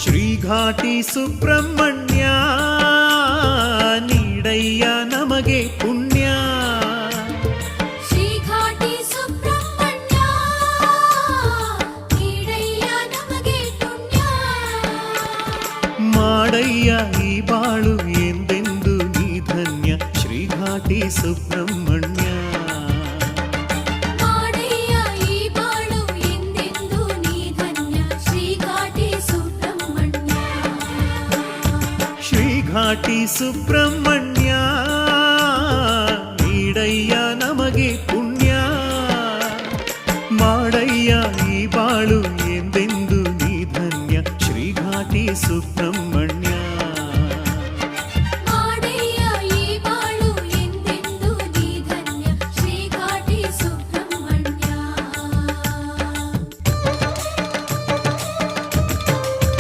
ಶ್ರೀಘಾಟಿ ಸುಬ್ರಹ್ಮಣ್ಯ ನೀಡಯ್ಯ ನಮಗೆ ಪುಣ್ಯ. ಶ್ರೀಘಾಟಿ ಸುಬ್ರಹ್ಮಣ್ಯ ನೀಡಯ್ಯ ನಮಗೆ ಪುಣ್ಯ. ಮಾಡಯ್ಯ ಈ ಬಾಳು ಎಂದೆಂದು ನೀ ಧನ್ಯ ಶ್ರೀಘಾಟಿ ಸುಬ್ರಹ್ಮಣ್ಯ. ಮಾಡಯ್ಯ ಈ ಬಾಳು ಎಂದೆಂದು ನೀ ಧನ್ಯ ಶ್ರೀಘಾಟಿ ಸುಬ್ರಹ್ಮಣ್ಯ. ಶ್ರೀಘಾಟಿ ಸುಬ್ರಹ್ಮಣ್ಯ ನೀಡಯ್ಯ ನಮಗೆ ಪುಣ್ಯ. ಮಾಡಯ್ಯ ಈ ಬಾಳು ಎಂದೆಂದು ನೀ ಧನ್ಯ ಶ್ರೀಘಾಟಿ ಸುಬ್ರಹ್ಮಣ್ಯ.